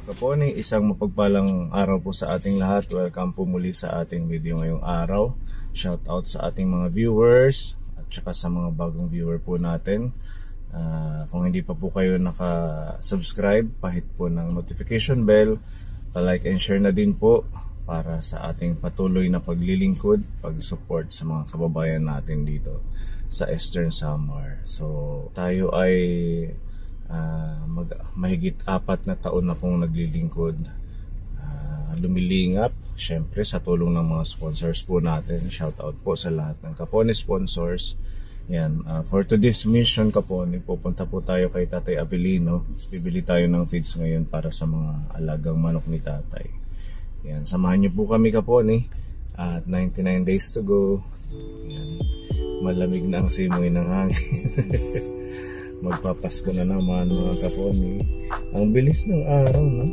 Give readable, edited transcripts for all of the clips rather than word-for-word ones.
Kaponi, isang mapagpalang araw po sa ating lahat. Welcome po muli sa ating video ngayong araw. Shout out sa ating mga viewers at saka sa mga bagong viewer po natin. Kung hindi pa po kayo naka-subscribe, pahit po ng notification bell, pa-like and share na din po para sa ating patuloy na paglilingkod, pag-support sa mga kababayan natin dito sa Eastern Samar. So tayo ay mahigit 4 na taon na pong naglilingkod, lumilingap syempre sa tulong ng mga sponsors po natin. Shout out po sa lahat ng Kaponi sponsors. Yan, for today's mission Kaponi, pupunta po tayo kay Tatay Avelino. Bibili tayo ng feeds ngayon para sa mga alagang manok ni Tatay. Yan, samahan niyo po kami Kaponi at 99 days to go. Yan, malamig na ang simoy ng hangin. Magpapasko na naman mga Kaponi. Ang bilis ng araw, no?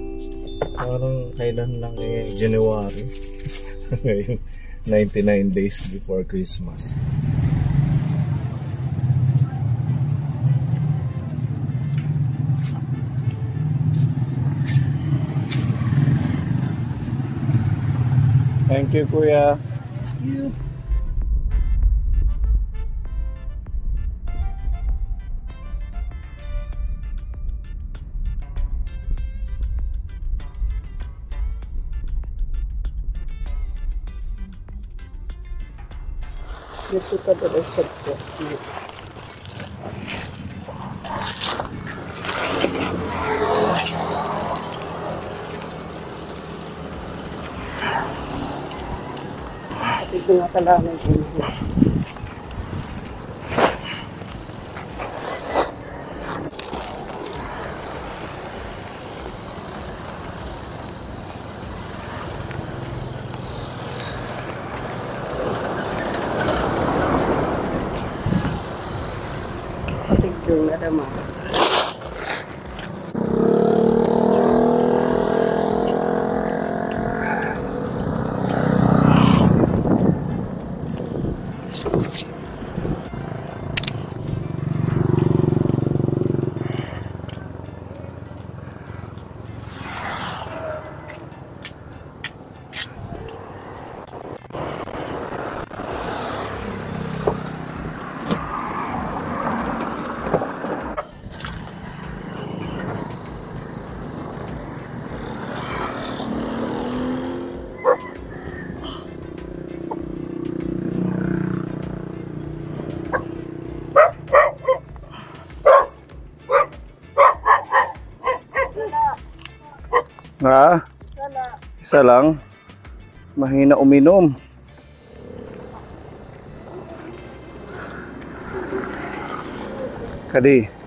Parang kailan lang January. Ngayon 99 days before Christmas. Thank you, Kuya. Thank you. Dito ka doon sa po. Ito nga kalaman ko. Yung adama. Isa lang. Mahina uminom. Kadi.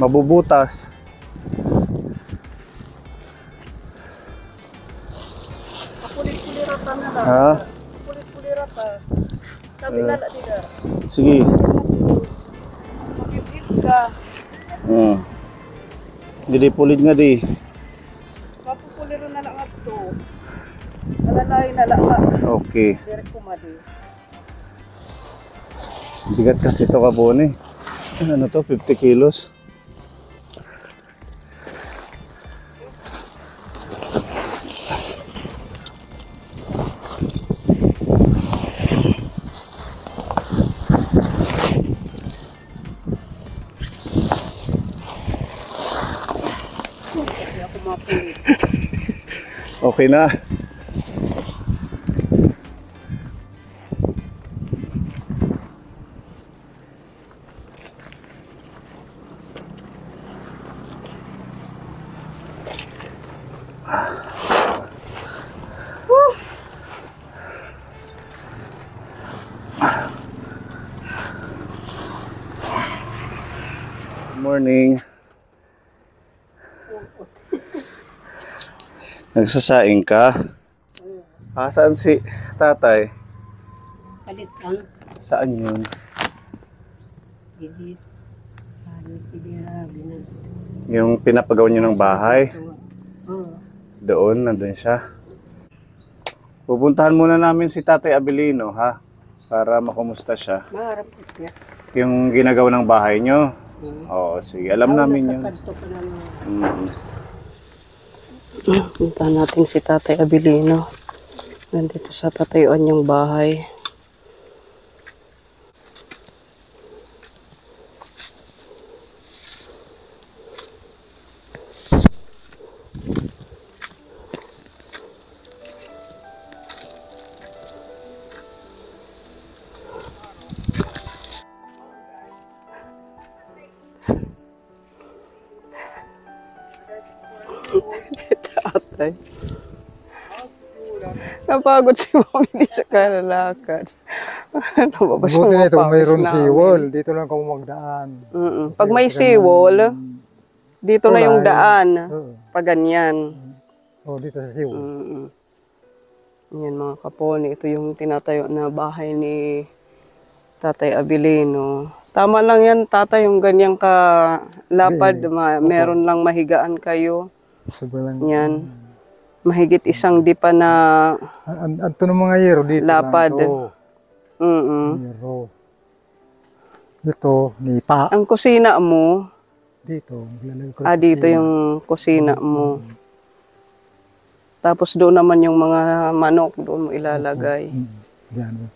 Mabubutas. Kulit-kuliratan na lang. Kulit-kuliratan. Sabi na lang dito. Sige. Magigit ka. Jadi pulit nga di. Mapupuliro na lang ito. Nalalay na lang. Okay. Direk kumadi. Bigat kasi ito Kaponi. Ano to? 50 kilos. Okay na. Morning. Nagsasaing ka? Saan si tatay? Kalit lang. Saan yun? Didi. Didi binan. Yung pinapagawa nyo ng bahay? Oo. Doon, nandun siya. Pupuntahan muna namin si Tatay Abilino, ha? Para makumusta siya. Maharap ko siya. Yung ginagawa ng bahay nyo. Oo, sige. Alam namin yun. Nakakadto ko lang. Punta natin si Tatay Abilino. Nandito sa tatayuan yung bahay. Tatay. Napagod si Mami sa kalalakad. Buti na ito, mayroon seawall. Dito lang kami magdaan. Pag may seawall, dito na yung daan. Oo. Pag ganyan. Dito sa seawall. Yan mga kaponi. Ito yung tinatayo na bahay ni Tatay Abilino. Tama lang yan, tatay, yung ganyang kalapad. Meron lang mahigaan kayo. Sobrang Yan. Mahigit isang dipa na Anto ng mga yero dito lapad. lang. Yero. Ito, nipa. Ang kusina mo, Dito. Maglalagay ko dito yung kusina mo. Tapos doon naman yung mga manok, doon mo ilalagay.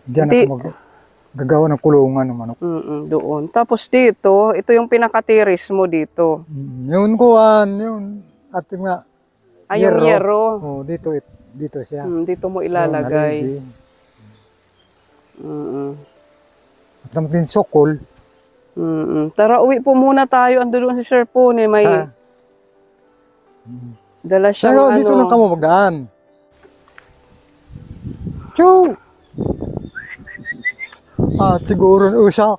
Diyan ako gagawa ng kulungan ng manok. Doon. Tapos dito, ito yung pinakatiris mo dito. Yun kuhan, yun. At yung nga, Yung yero. Dito siya. Dito mo ilalagay. At naman din sokol. Tara, uwi po muna tayo. Ando doon si Sir Pune. May dala siyang Dito lang kamo magdaan. Chu! Siguro siya.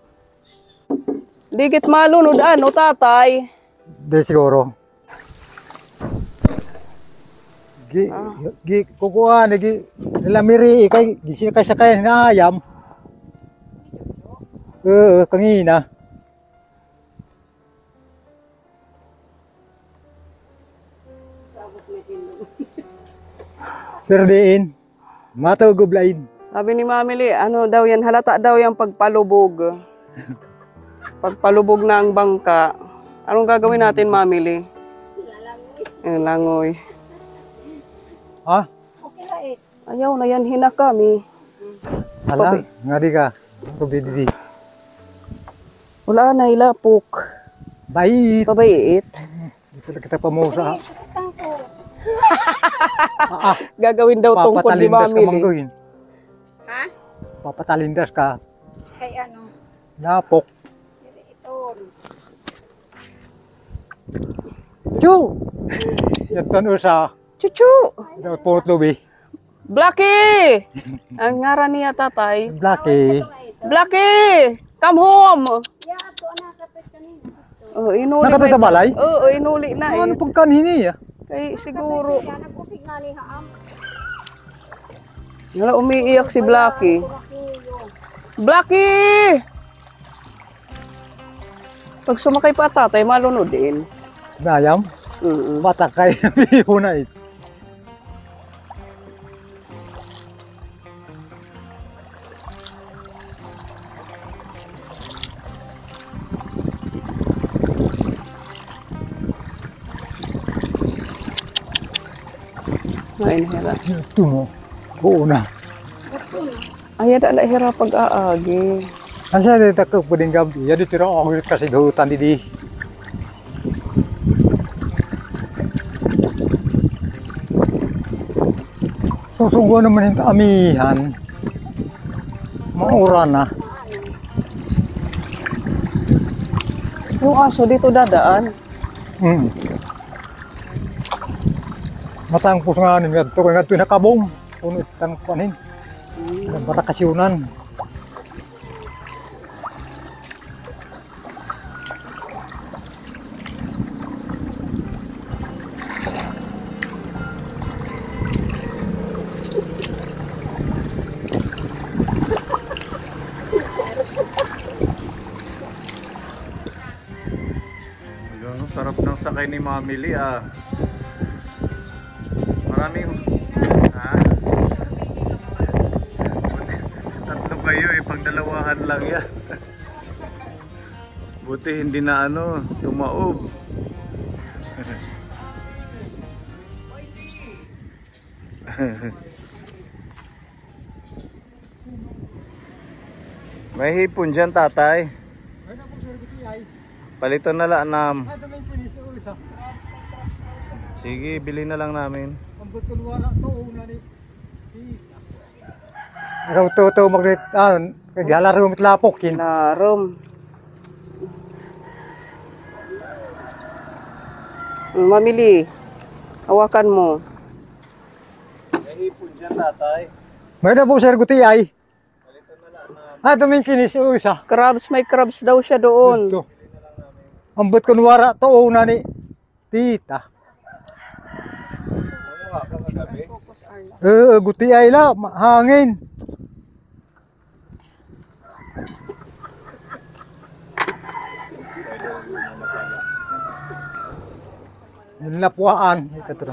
Digit malunod tatay. Di siguro. Kukuha, nilamiri, kay sakay na ayam. Kangina. Pero diin, matawagublain. Sabi ni Mamili, ano daw yan, halata daw yung pagpalubog. Pagpalubog na ang bangka. Anong gagawin natin, Mamili? Langoy. Ha? Ayaw na yan, hina kami. Hala, nga di ka. Kubididi. Wala na, ilapok. Bait. Pabait. Dito na kita pamusa. Gagawin daw tungkol ni Papatalindas ka Mamili. mangguhin. Ha? Papatalindas ka. Kay ano? Napok. Ito. Chu! Yan usa. Chuchu! Dapat potlobi. Blackie! Ang ngaran niya, tatay. Blackie. Blackie! Come home! Ya, ato anak kapit kanina. Inuli Nakatay sa balay? Oo, inuli na Ano pang kanini ah? Kay siguro. Kaya nag-usig na ni Haam. Wala, umiiyak si Blackie. Blackie! Pag sumakay pa tatay, malunod din. Nayam? Bata kay biho na eh. Main hera. Ito mo. Oo na. Ay, ada lah hera pag-aagi. Asa dito ka pwedeng gabi. Ya dito rin ako kasi gahutan didi. Susugo naman yung amihan. Maura na. Yung aso dito dadaan. Matangpos nga nin nga ito kaya nga ito nakabong. Puno itang panin. Batakasyonan. Sarap ng sakay ni Mami Lee ah. Maraming tatlo kayo eh, pagdalawahan lang yan. Buti hindi na tumaob. May hipon dyan, tatay. Palitan na lang nam. Sige, bili na lang namin. Ikaw to magnet kagala rumit lapok kin. Larom. Mamili. Hawakan mo. May hipon dyan, tatay. May na po sir guti ay. Daming kinis isa. Crabs, may crabs daw siya doon. Ito. Ambot kunwara to una ni tita. Nanguha ka kagabi? Guti ay la hangin. Napuaan ito to.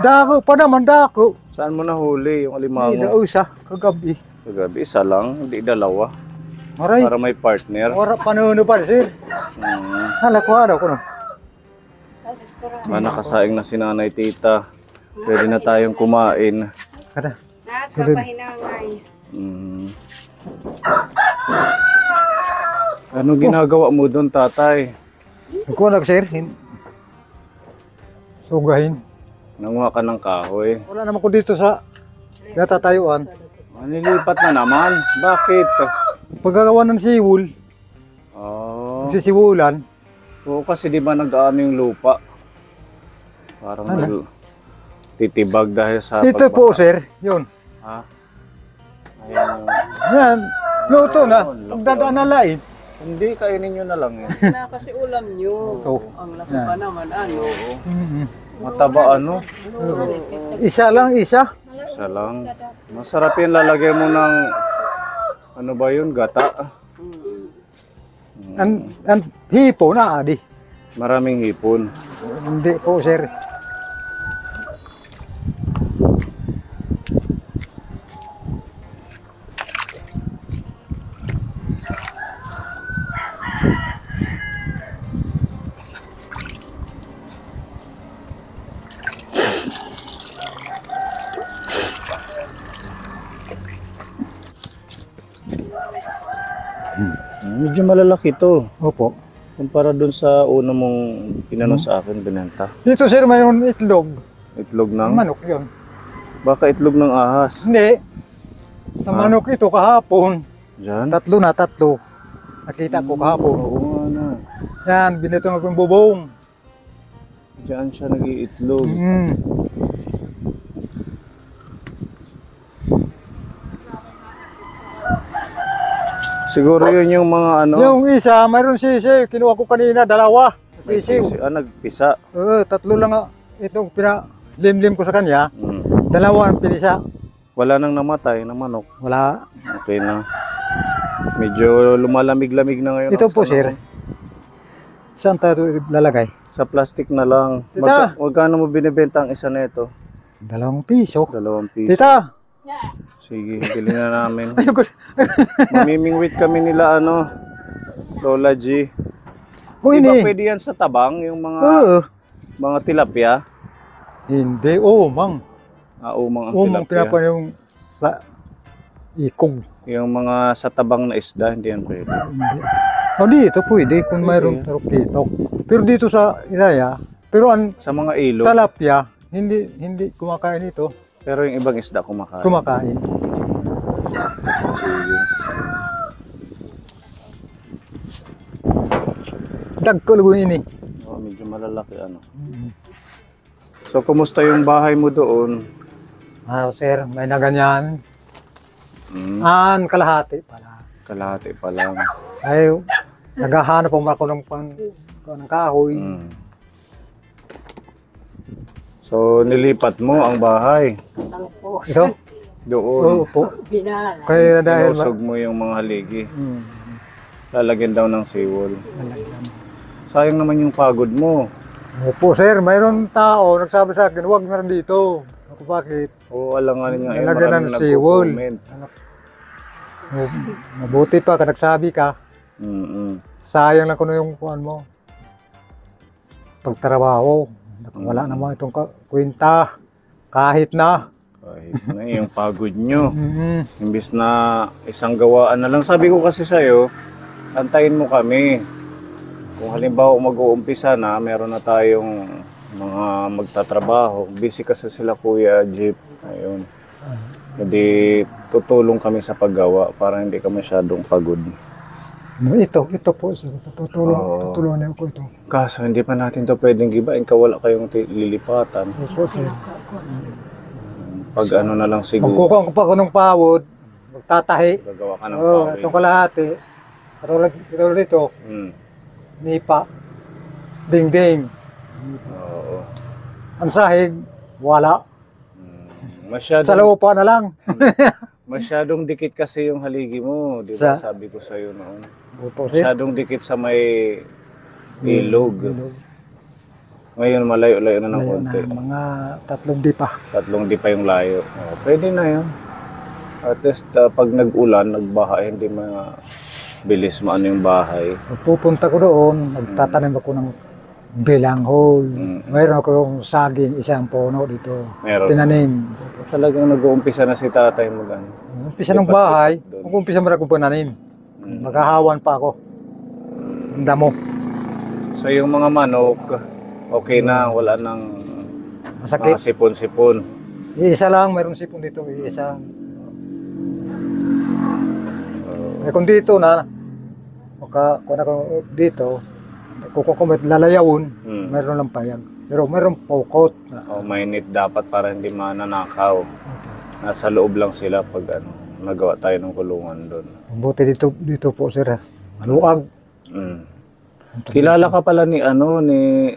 Dako pa naman dako. Saan mo nahuli yung Hindi na alimango? usa kagabi. Kagabi, isa lang, hindi dalawa. Maray. Para may partner. Ora panuno pa sir. Hala ko ano ko no. Nakasaing na si nanay tita. Pwede na tayong kumain. Kada. Nakapahinangay. Ano ginagawa mo doon, tatay? Ko nag sir. Sugahin. Nanguha ka ng kahoy. Wala naman ko dito sa natatayuan. Nilipat na naman. Bakit? Paggagawa ng siwul, Oh. sisiwulan, Oo, kasi di ba nag-ano yung lupa? Parang titibag dahil sa ito po sir, yun. Ha? Ayan. Yan, luto na. Pagdadaan na lain. Hindi, kainin nyo na lang yun. Na kasi ulam nyo. Ito. Ang laki pa naman, ano. Mataba ano? Isa lang, isa. Isa lang. Masarap yan, lalagay mo ng ano ba yun? Gata. Ang hipo na adi. Maraming hipon. Hindi po sir. Medyo malalaki to. Opo. Kumpara dun sa una mong pinanong sa akin, binenta. Dito sir, mayroon itlog. Itlog ng? Manok yun. Baka itlog ng ahas. Hindi. Sa manok ito kahapon. Diyan? Tatlo. Nakita ko kahapon. Oo, ano. Yan, binitong akong bubong. Diyan siya nag-iitlog. Siguro yun yung mga ano. Yung isa, mayroon sisiw. Kinuha ko kanina, dalawa. May Sisiw. nagpisa. Tatlo lang itong pinalimlim ko sa kanya. Mm. Dalawa ang pinisa. Wala nang namatay na manok. Wala. Okay na. Medyo lumalamig-lamig na ngayon. Ito ang po panahon. sir. Saan tayo lalagay? Sa plastic na lang. Tita! Magkano mo binibenta ang isa na ito? 2 piso. 2 piso. Tita! Sige, bili na namin. Ayoko. Mamimingwit kami nila Lola G. O Di ba ini. pwede yan sa tabang? Yung Oo. mga tilapia? Hindi. Umang. Umang ang Umang tilapia. pinapan yung sa ikog. Yung mga sa tabang na isda, hindi yan pwede. Hindi. Dito pwede kung mayroong dito. Pero dito sa Iraya, pero ang Sa mga ilog. talapia, hindi kumakain ito. Pero yung ibang isda kumakain. Kumakain. Sige. Dagko ini. Oh, medyo malalaki So, kumusta yung bahay mo doon? Sir, may na ganyan. Kalahati pala. Kalahati pa lang. Ay, naghahanap ako ng kahoy. So, nilipat mo ang bahay. Ito? Doon. Oo po. Kaya dahil... Inosog mo yung mga haligi. Lalagyan daw ng seawall. Sayang naman yung pagod mo. Opo sir, mayroon tao nagsabi sa akin, huwag na rin dito. Ako bakit? Oo, alanganin nga. Nalagyan Maraming ng seawall. nagko-comment. Mabuti pa ka nagsabi ka. Mm-mm. Sayang lang ko na yung kuhan mo. Pagtrabaho. Wala naman itong kwenta. Kahit na. Kahit na yung pagod nyo. Mhm. Imbis na isang gawaan na lang. Sabi ko kasi sa'yo, antayin mo kami. Kung halimbawa mag-uumpisa na, meron na tayong mga magtatrabaho. Busy kasi sila Kuya Jeep. Ayun. Hindi tutulong kami sa paggawa para hindi ka masyadong pagod. No, ito po sir. Oo. Tutulungan ko ito. Kaso hindi pa natin to pwedeng gibain ka wala kayong lilipatan. Opo sir. Pag ano na lang siguro, Magkukuha ko pa ako ng pawod. Magtatahi. gagawa ka ng Oo, pawid. itong kalahati. Katulad dito. Mm. Nipa. Ding-ding. Oo. Ang sahig, wala. Masyadong, Sa lupa na lang. masyadong dikit kasi yung haligi mo. Di ba Sa- sabi ko sa'yo noon? Opo sir. Masyadong dikit sa may ilog. Ngayon malayo-layo na ng Layo konti. na, mga 3 di pa. 3 di pa yung layo. Pwede na yun. At least pag nag-ulan, nagbaha, hindi mabilis maano yung bahay. Pupunta ko doon, magtatanim ako ng bilanghol. Mayroon akong saging, isang puno dito. Meron. Tinanim. Talagang nag-uumpisa na si tatay mag-ano. Umpisa ng bahay, mag-umpisa mo na akong pananim. Maghahawan pa ako. Ang damo. So yung mga manok, okay na, wala nang Masakit. mga sipon-sipon. Iisa lang, mayroon sipon dito, iisa. Kung dito na, kung ako dito, kung lalayawon, mayroon lang payag. Pero mayroon pokot. O mainit dapat para hindi mananakaw. Nasa loob lang sila pag ano, nagawa tayo ng kulungan doon. Buti dito po sir. Maluag. Kilala ka pala ni ano, ni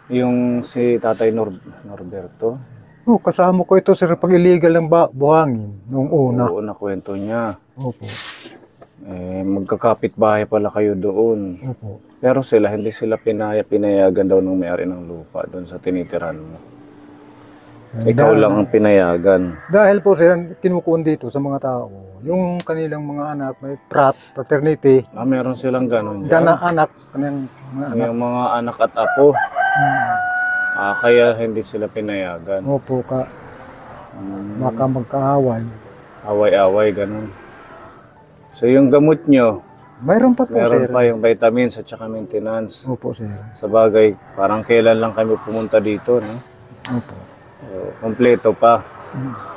yung si Tatay Norberto? Oh, kasama ko ito sir pag illegal ng buhangin noong una. Oo, nakwento niya. Opo. Magkakapit bahay pala kayo doon. Opo. Pero hindi sila pinayagan daw ng may-ari ng lupa doon sa tinitiran mo. Ikaw lang ang pinayagan. Dahil po sir, kinukuha dito sa mga tao. Yung kanilang mga anak, may fraternity. Meron silang ganun dyan. Gana anak, kanilang mga anak. Yung mga anak at apo. Kaya hindi sila pinayagan. Opo ka. Baka magkaaway. Away-away, ganun. So yung gamot nyo, Mayroon pa po meron sir. pa yung vitamins at saka maintenance. Opo sir. Sa bagay, parang kailan lang kami pumunta dito, no? Opo. Kompleto pa.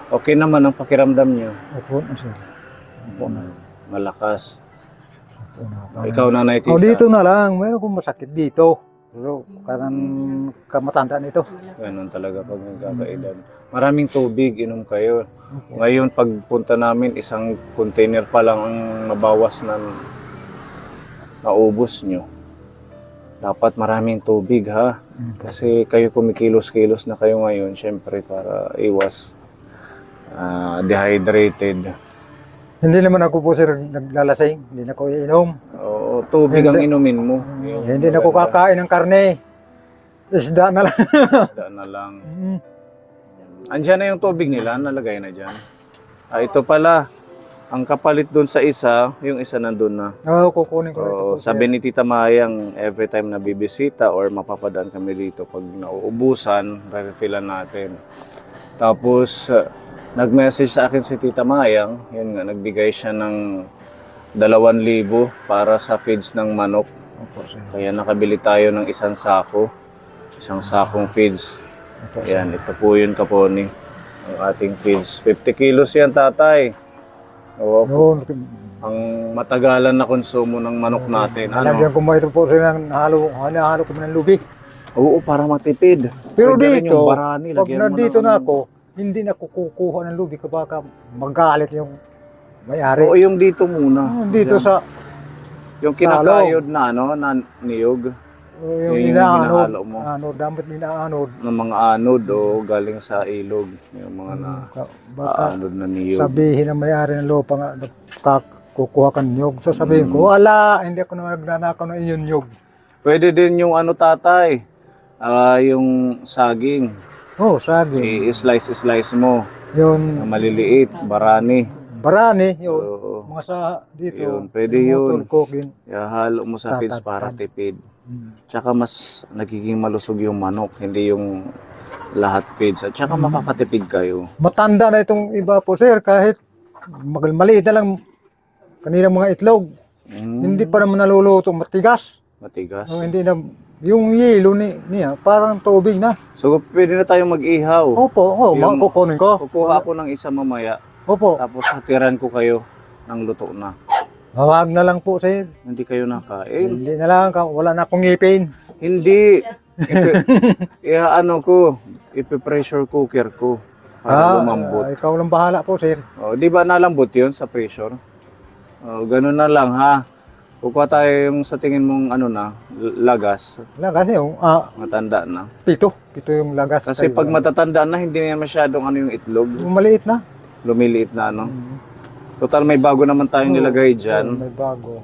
Okay naman ang pakiramdam nyo. Opo na sir. Opo na. Malakas. Opo na. Ikaw na nakikita. Oh, dito na lang. Mayroon kong masakit dito. Pero kanang kamatanda nito. Ganun talaga pag nagkakaedad. Maraming tubig, inom kayo. Ngayon, pagpunta namin, isang container pa lang ang nabawas na naubos nyo. Dapat maraming tubig, ha? Kasi kayo kumikilos-kilos na kayo ngayon, syempre, para iwas dehydrated. Hindi naman ako po sir naglalasing. Hindi na ako iinom. Oo, tubig ang inumin mo. Hindi na ako kakain ng karne. Isda na lang. Isda na lang. Andiyan na yung tubig nila, nalagay na dyan. Ito pala, ang kapalit doon sa isa, yung isa nandun na. Oo, kukunin ko ito So, po. sabi ni Tita Mayang, every time na bibisita or mapapadaan kami dito, pag nauubusan, refillan natin. Tapos, nag-message sa akin si Tita Mayang, yun nga, nagbigay siya ng 2,000 para sa feeds ng manok. Opo, sir. Kaya nakabili tayo ng isang sakong feeds. Opo, sir. Ayan, ito po yun Kaponi, ang ating feeds. 50 kilos yan, tatay. Oo, Yun, ang matagalan na konsumo ng manok natin. nalagyan ko mo ito po sir ng halo ko ng lubig. Oo, para matipid. Pero Pwede rin dito, yung barani, pag lagyan mo nandito ng- na ako, hindi na kukuha ng lubig kapag magalit yung may-ari. Oo, yung dito muna. Dito sa Yung kinakayod na ano, na niyog yung yung hinahalo mo. dapat inaanod. ng mga anod o galing sa ilog. Yung mga Baka anod na niyog. sabihin ng may-ari ng lupa nga kukuha ka ng nyog. So sabihin ko, wala, hindi ako na nagnanakaw ng inyong nyog. Pwede din yung ano tatay, yung saging. Oh, saging. I-slice mo. Yun, Maliliit, barani. barani, yun. Oo. Mga sa dito. Yun, pwede yun. Cooking. Halo mo sa feeds para tipid. Tsaka mas nagiging malusog yung manok, hindi yung lahat feeds. At tsaka makakatipid kayo. Matanda na itong iba po, sir, kahit maliit na lang kanilang mga itlog. Hindi pa naman naluluto, matigas. Matigas. Hindi na, yung yelo niya, parang tubig na. So, pwede na tayong mag-ihaw. Opo, kukunin ko. Kukuha ako ng isa mamaya. Opo, Tapos hatiran ko kayo ng luto na. hawag na lang po, sir. Hindi kayo nakain. Hindi na lang, wala na akong ngipin. Hindi. Ano ko, ipi-pressure cooker ko para lumambot. Ikaw lang bahala po, sir. Di ba nalambot yun sa pressure? Ganun na lang ha. Kukuha tayo yung sa tingin mong lagas. Lagas yung Matanda na. pito yung lagas. Kasi pag matatanda na, hindi na yan masyadong yung itlog. yung maliit na. Lumiliit na Total may bago naman tayong nilagay dyan. May bago.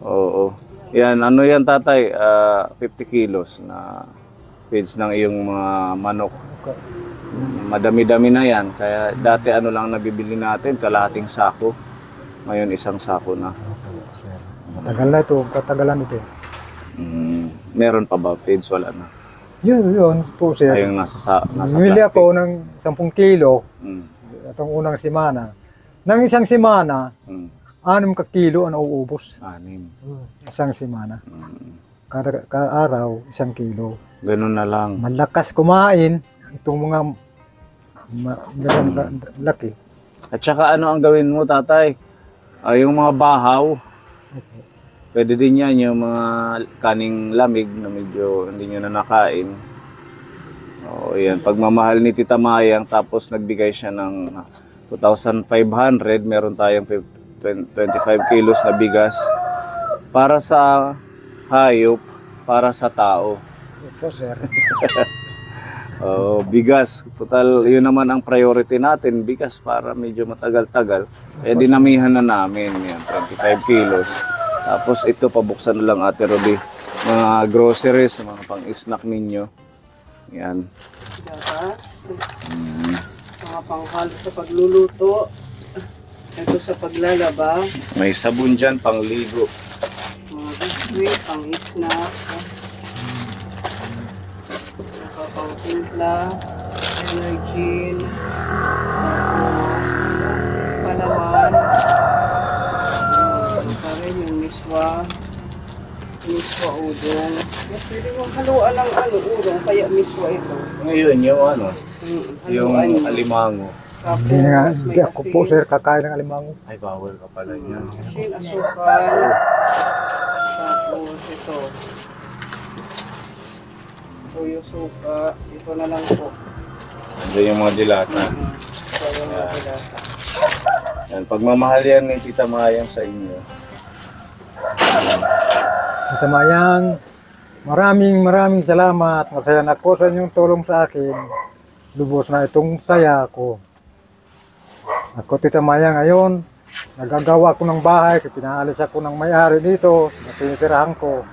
Oo. Yan, yan tatay? 50 kilos na feeds ng iyong mga manok. Madami-dami na yan. Kaya dati lang nabibili natin, kalahating sako. Ngayon isang sako na. Matagal na ito, katagalan ito. Meron pa ba feeds? Wala na. Yun po, sir. Ayong nasa Bumili plastic. ako ng 10 kilo, Mm. itong unang simana. Nang isang simana, 6 ka kilo ang nauubos. 6. Isang simana. Kada araw, 1 kilo. Ganun na lang. Malakas kumain itong mga laki. At saka ang gawin mo tatay? Yung mga bahaw. Pwede din yan yung mga kaning lamig na medyo hindi nyo na nakain. Yan. Pagmamahal ni Tita Mayang tapos nagbigay siya ng 2,500, meron tayong 25 kilos na bigas para sa hayop, para sa tao. Ito, sir. Bigas. Total, yun naman ang priority natin, bigas para medyo matagal-tagal. Kaya dinamihan na namin yan, 25 kilos. Tapos ito, pabuksan na lang Ate Ruby. Mga groceries, mga pang-snack ninyo. Yan. Gatas. Mga panghalo sa pagluluto. Ito sa paglalaba. May sabon dyan, pangligo. Mga biskuit, pang-snack. Pang-timpla. Energin. Palaman. Rin yung miswa. Miswa udong. Pwede mong haluan ng udong, kaya miswa ito. Ngayon, yung yung Haluan. alimango. Hindi na, hindi ako po, sir, kakain ng alimango. Ay, bawal ka pala niyan. Asin, asukal. Tapos ito. Toyo suka. Ito na lang po. Andiyan yung mga dilata. Ito yung mga dilata. Yan, pagmamahal yan ni Tita Mayang sa inyo. Tita Mayang, maraming salamat. Masaya na po sa inyong tulong sa akin. Lubos na itong saya ko. Ako, Tita Mayang, ngayon, nagagawa ko ng bahay. Pinaalis ako ng may-ari dito. Natinitirahan ko.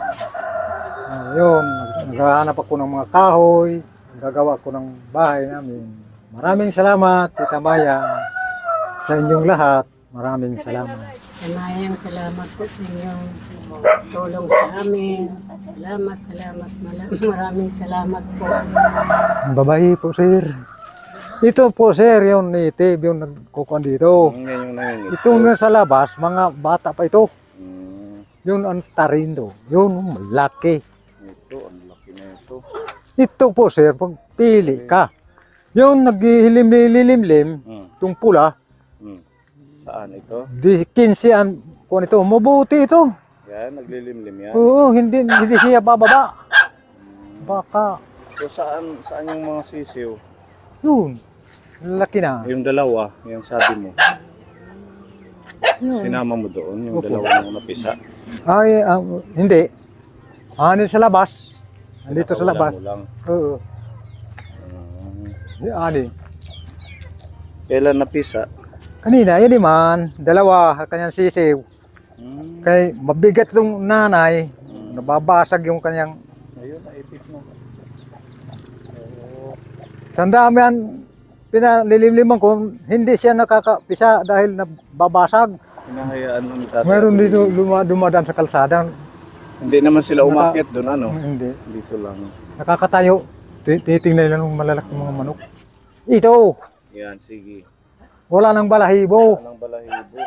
Ngayon, naghahanap ako ng mga kahoy. Nagagawa ko ng bahay namin. Maraming salamat, Tita Mayang. Sa inyong lahat, maraming salamat. Mayang, salamat po sa inyong tulong sa amin. Salamat. Maraming salamat po. Babae po, sir. Ito po, sir, yung native, yung nagkukuhan dito. Yan yung nangingit. Itong nasa labas, mga bata pa ito. Mm, Yun ang tarindo. Yun, malaki. ito, ang laki na ito. Ito po, sir, pag pili ka. Yung naghihilim-lilim, itong pula, Saan ito? di 15 ang kuhan ito. Mabuti ito. Yan, naglilimlim yan. Oo, hindi siya bababa. Baka, So saan yung mga sisiw? yun, laki na. Yung dalawa, yung sabi mo. Yun. Sinama mo doon, yung Opo. dalawa ng napisa. Ay, hindi. Ano sa labas? Andito sa Nakawala labas. mo lang. Oo. Ani. Kailan napisa? Kanina, yun naman, dalawa, kanyang sisiw. Kay mabigat itong nanay, nababasag yung kanyang Ayun, naipit mo. sandami yan. Pinalilimliman ko, hindi siya nakakapisa dahil nababasag. Hinahayaan mo ni tatay. Meron dito dumadaan sa kalsada. Hindi naman sila umakyat doon, ano? Hindi. Dito lang. Nakakatayo. Titingnan nila ng malalaking mga manok. Ito, Yan, sige. wala nang balahibo. Anong balahibo?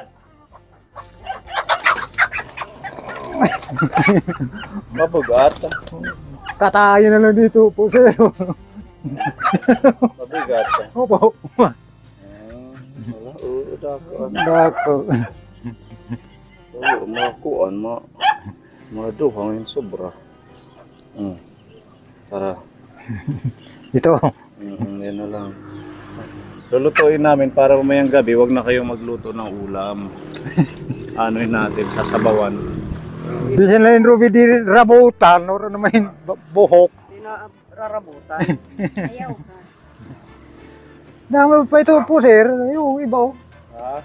Mabigat. Katayin na lang dito po sir. Mabigat. Opo. Wala, oo, dako. Dako. Oo, makuan, maduhangin sobra. Tara. Ito. Yan na lang. Lulutuin namin para mamayang gabi, wag na kayong magluto ng ulam. Anoin natin, sasabawan. Bisin lang Ruby di rabutan. Or naman buhok. Hindi na rarabutan. Ayaw ka. Dami pa ito po sir. Yung iba oh. Ha?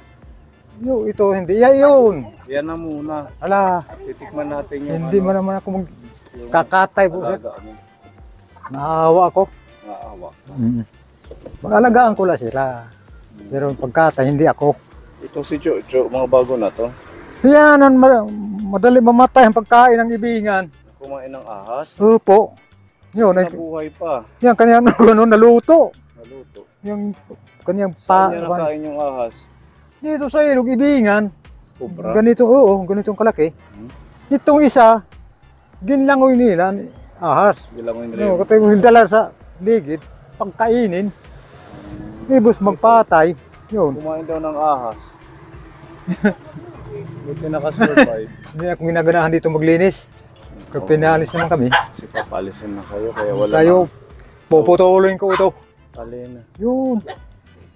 Yung ito hindi. Yan yun. Yan na muna. Ala. Titikman natin yung Hindi mo naman ako magkakatay po sir. alaga mo. Naawa ako. Naawa. Mag-alagaan ko lang sila. Pero pagkatay hindi ako. Ito si Jojo, mga bago na to. Yan, madali mamatay ang pagkain ng ibingan. Kumain ng ahas. Opo. Yun, Nabuhay pa. yan kanyang naluto. Naluto. Yung kanyang Saan niya nakain yung ahas? dito sa ilog ibingan. Kubra. Ganito, oo, ganitong kalaki. Itong isa, ginlangoy nila, ahas. Bilangoy No, rin. katay mo yung dala sa ligid, pagkainin. Ibus magpatay. Yun. Kumain daw ng ahas. Buti nakasurvive. Hindi akong ginaganahan dito maglinis. Kaya pinalis naman kami. Kasi papalisin na kayo, kaya wala Tayo, puputulin ko ito. na. Alin. Yun.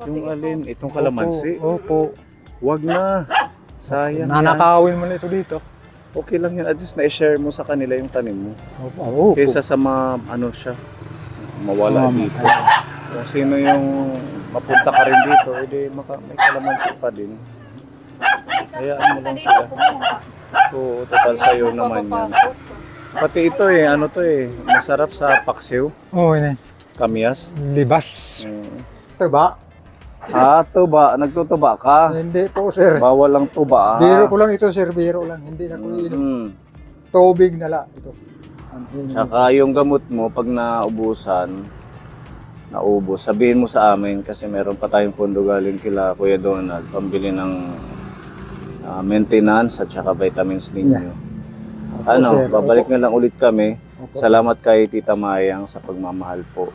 Yung alin, itong kalamansi. Opo. Wag na. Sayang yan. Nanakawin mo na ito dito. Okay lang yan. At least na-share mo sa kanila yung tanim mo. Opo. Kaysa sa ano siya, mawala dito. Kung sino yung mapunta ka rin dito, edi may kalamansi pa din. Hayaan mo lang sila. So, total sa'yo naman yan. Pati ito ano to masarap sa paksiw, Oo, yun eh. kamyas. Libas. Mm. Ito ba? Tuba, nagtutuba ka. Hindi po, sir. Bawal lang tuba. Biro ko lang ito, sir. Biro lang. Hindi na ko inom. Tubig na lang ito. Tsaka yung gamot mo, pag naubos, sabihin mo sa amin kasi meron pa tayong pondo galing kila Kuya Donald, pambili ng maintenance at saka vitamins ninyo. sir. Babalik na lang ulit kami. Opo, Salamat kay Tita Mayang sa pagmamahal po.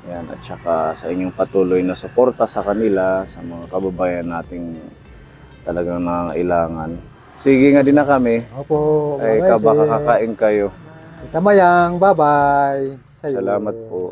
Yan, at saka sa inyong patuloy na suporta sa kanila, sa mga kababayan nating talagang nangangailangan. Sige nga din na kami. Opo. Ay, baka kakain kayo. Tita Mayang, bye-bye. Sa'yo. Salamat po.